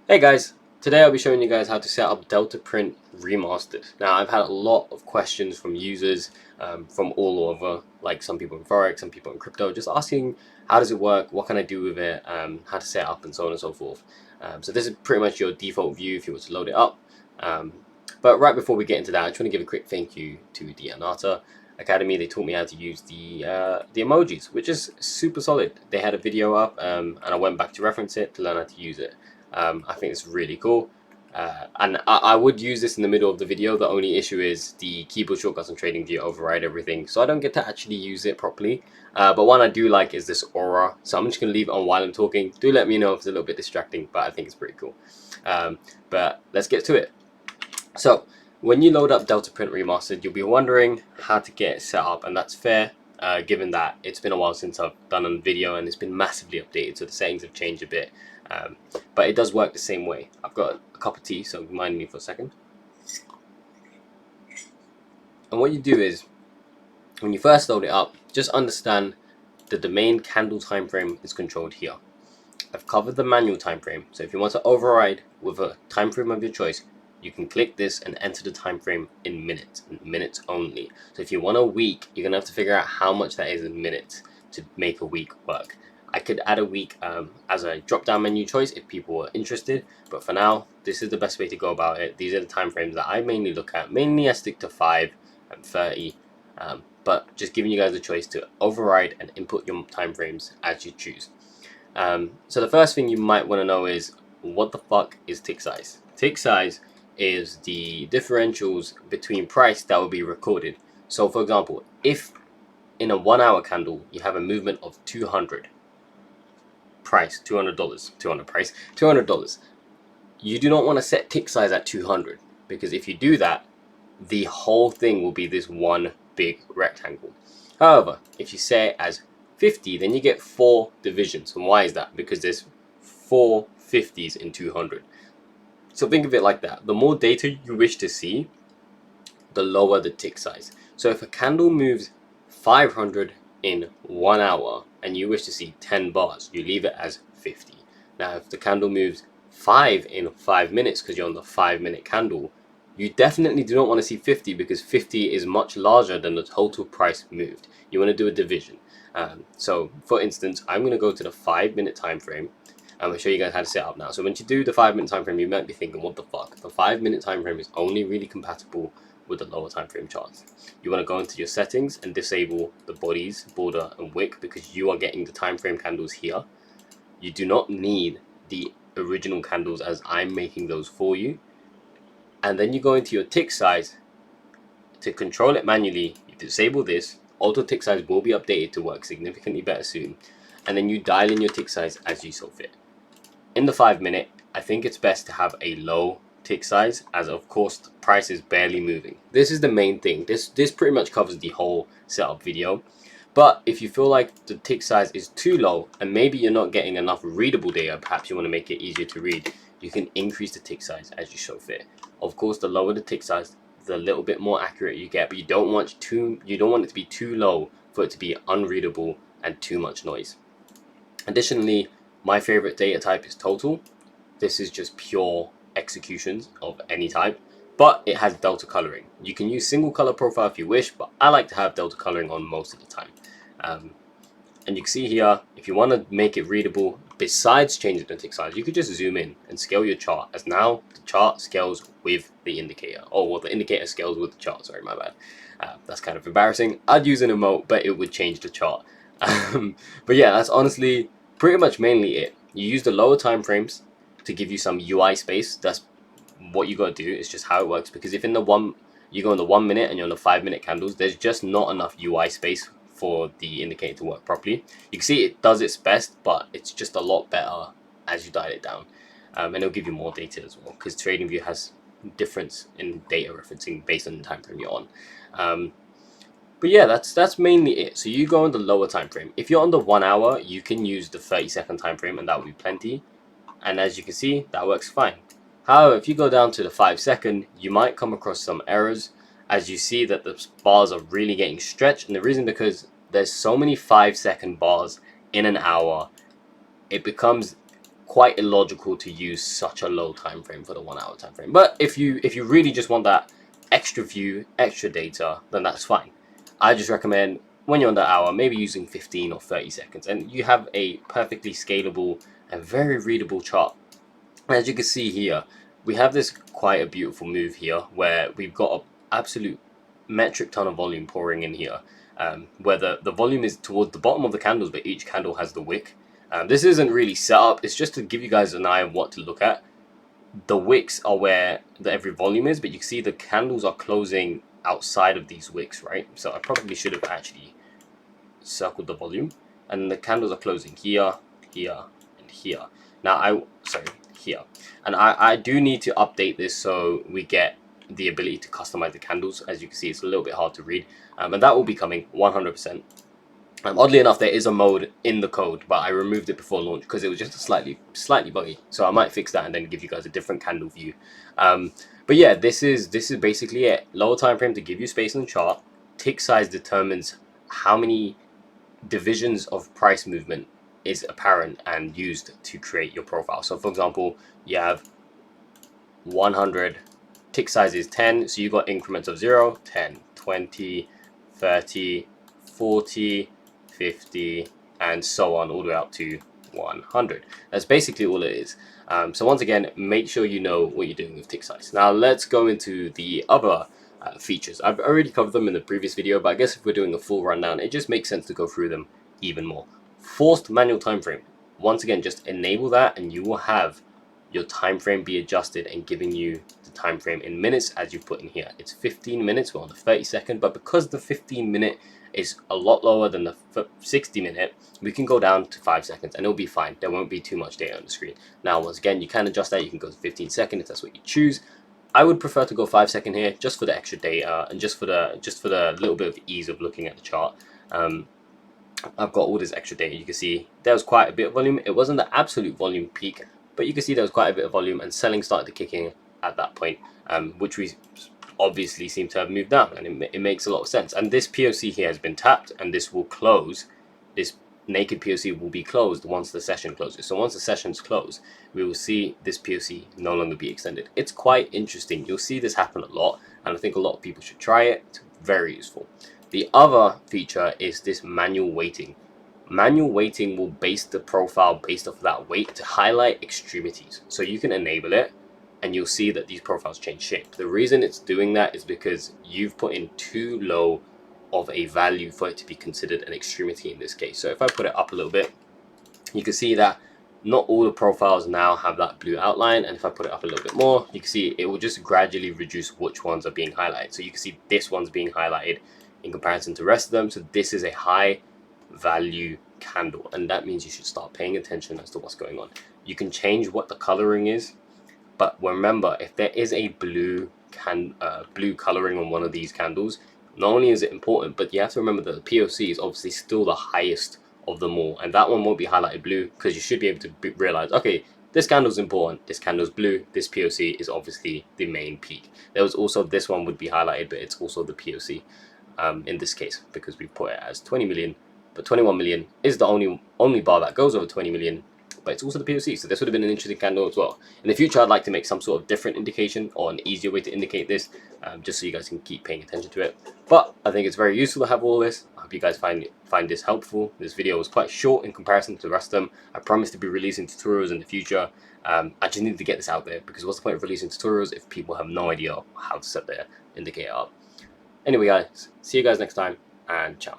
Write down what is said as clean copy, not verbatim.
Hey guys, today I'll be showing you guys how to set up DeltaPrint Remastered. Now I've had a lot of questions from users from all over, like some people in Forex, some people in crypto, just asking how does it work, what can I do with it, how to set it up and so on and so forth. So this is pretty much your default view if you were to load it up. Um, but right before we get into that, I just want to give a quick thank you to the Anata Academy. They taught me how to use the emojis, which is super solid. They had a video up and I went back to reference it to learn how to use it. I think it's really cool. And I would use this in the middle of the video. The only issue is the keyboard shortcuts and TradingView override everything, so I don't get to actually use it properly. But one I do like is this aura, so I'm just going to leave it on while I'm talking. Do let me know if it's a little bit distracting, but I think it's pretty cool. But let's get to it. So when you load up DeltaPrint Remastered, you'll be wondering how to get it set up, and that's fair. Given that it's been a while since I've done a video and it's been massively updated, so the settings have changed a bit. But it does work the same way. I've got a cup of tea, so mind me for a second. And what you do is, when you first load it up, just understand that the main candle time frame is controlled here. I've covered the manual time frame, so if you want to override with a time frame of your choice, you can click this and enter the time frame in minutes only. So if you want a week, you're gonna have to figure out how much that is in minutes to make a week work. I could add a week as a drop-down menu choice if people are interested, but for now, this is the best way to go about it. These are the time frames that I mainly look at. Mainly I stick to 5 and 30, but just giving you guys a choice to override and input your time frames as you choose. So the first thing you might want to know is, what the fuck is tick size? Tick size is the differentials between price that will be recorded. So for example, if in a 1 hour candle you have a movement of 200 price, $200, you do not want to set tick size at 200, because if you do that, the whole thing will be this one big rectangle. However, if you set it as 50, then you get 4 divisions. And why is that? Because there's 4 50s in 200. So think of it like that. The more data you wish to see, the lower the tick size. So if a candle moves 500 in 1 hour and you wish to see 10 bars, you leave it as 50. Now if the candle moves 5 in 5 minutes, because you're on the 5-minute candle, you definitely do not want to see 50, because 50 is much larger than the total price moved. You want to do a division. So for instance, I'm going to go to the 5-minute time frame. I'm going to show you guys how to set up now. So when you do the 5-minute time frame, you might be thinking, what the fuck? The 5-minute time frame is only really compatible with the lower time frame charts. You want to go into your settings and disable the bodies, border, and wick, because you are getting the time frame candles here. You do not need the original candles, as I'm making those for you. And then you go into your tick size. To control it manually, you disable this. Auto tick size will be updated to work significantly better soon. And then you dial in your tick size as you saw fit. In the 5-minute, I think it's best to have a low tick size, as of course the price is barely moving. This is the main thing. This pretty much covers the whole setup video. But if you feel like the tick size is too low and maybe you're not getting enough readable data, perhaps you want to make it easier to read, you can increase the tick size as you show fit. Of course, the lower the tick size, the little bit more accurate you get, but you don't want it to be too low for it to be unreadable and too much noise. Additionally, my favorite data type is total. This is just pure executions of any type, but it has delta coloring. You can use single color profile if you wish, but I like to have delta coloring on most of the time. And you can see here, if you want to make it readable, besides changing the tick size, you could just zoom in and scale your chart, as now the chart scales with the indicator. Oh, well, the indicator scales with the chart, sorry, my bad. That's kind of embarrassing. I'd use an emote, but it would change the chart. But yeah, that's honestly pretty much mainly it. You use the lower time frames to give you some UI space. That's what you got to do. It's just how it works, because if in the you go in the 1 minute and you're on the 5-minute candles, there's just not enough UI space for the indicator to work properly. You can see it does its best, but it's just a lot better as you dial it down. And it'll give you more data as well, because TradingView has difference in data referencing based on the time frame you're on. But yeah, that's mainly it. So you go on the lower time frame. If you're on the 1 hour, you can use the 30-second time frame, and that will be plenty. And as you can see, that works fine. However, if you go down to the 5-second, you might come across some errors, as you see that the bars are really getting stretched. And the reason, because there's so many 5-second bars in an hour, it becomes quite illogical to use such a low time frame for the 1 hour time frame. But if you really just want that extra view, extra data, then that's fine. I just recommend when you're on the hour, maybe using 15 or 30 seconds, and you have a perfectly scalable and very readable chart. As you can see here, we have this quite a beautiful move here where we've got an absolute metric ton of volume pouring in here, where the volume is towards the bottom of the candles, but each candle has the wick. This isn't really set up, it's just to give you guys an eye of what to look at. The wicks are where every volume is, but you can see the candles are closing outside of these wicks, right? So I probably should have actually circled the volume, and the candles are closing here, here, and here. Now here, and I do need to update this so we get the ability to customize the candles. As you can see, it's a little bit hard to read, and that will be coming 100%. Oddly enough, there is a mode in the code, but I removed it before launch because it was just slightly buggy. So I might fix that and then give you guys a different candle view. But yeah, this is basically it. Lower time frame to give you space on the chart. Tick size determines how many divisions of price movement is apparent and used to create your profile. So for example, you have 100, tick size is 10, so you got increments of 0, 10, 20, 30, 40, 50, and so on, all the way up to 100. That's basically all it is. So once again, make sure you know what you're doing with tick size. Now let's go into the other features. I've already covered them in the previous video, but I guess if we're doing a full rundown, it just makes sense to go through them even more. Forced manual time frame. Once again, just enable that and you will have your time frame be adjusted and giving you the time frame in minutes as you put in here. It's 15 minutes, we're on the 30-second, but because the 15-minute is a lot lower than the 60-minute, we can go down to 5 seconds and it'll be fine. There won't be too much data on the screen. Now, once again, you can adjust that. You can go to 15 seconds if that's what you choose. I would prefer to go 5 seconds here, just for the extra data and just for the little bit of ease of looking at the chart. I've got all this extra data. You can see there was quite a bit of volume. It wasn't the absolute volume peak, but you can see there was quite a bit of volume, and selling started to kick in at that point, which we obviously seem to have moved down, and it makes a lot of sense. And this POC here has been tapped, and this will close. This naked POC will be closed once the session closes. So once the sessions close, we will see this POC no longer be extended. It's quite interesting. You'll see this happen a lot, and I think a lot of people should try it. It's very useful. The other feature is this manual weighting. Manual weighting will base the profile based off of that weight to highlight extremities. So you can enable it and you'll see that these profiles change shape. The reason it's doing that is because you've put in too low of a value for it to be considered an extremity in this case. So if I put it up a little bit, you can see that not all the profiles now have that blue outline, and if I put it up a little bit more, you can see it will just gradually reduce which ones are being highlighted. So you can see this one's being highlighted in comparison to the rest of them. So this is a high value candle, and that means you should start paying attention as to what's going on. You can change what the coloring is, but remember, if there is a blue coloring on one of these candles, not only is it important, but you have to remember that the POC is obviously still the highest of them all, and that one won't be highlighted blue because you should be able to realize, okay, this candle's important, this candle's blue, this POC is obviously the main peak. There was also this one would be highlighted, but it's also the POC in this case because we put it as 20 million, but 21 million is the only bar that goes over 20 million, but it's also the POC, so this would have been an interesting candle as well. In the future, I'd like to make some sort of different indication or an easier way to indicate this, just so you guys can keep paying attention to it. But I think it's very useful to have all this. I hope you guys find this helpful. This video was quite short in comparison to the rest of them. I promise to be releasing tutorials in the future. I just need to get this out there because what's the point of releasing tutorials if people have no idea how to set their indicator up? Anyway guys, see you guys next time, and ciao.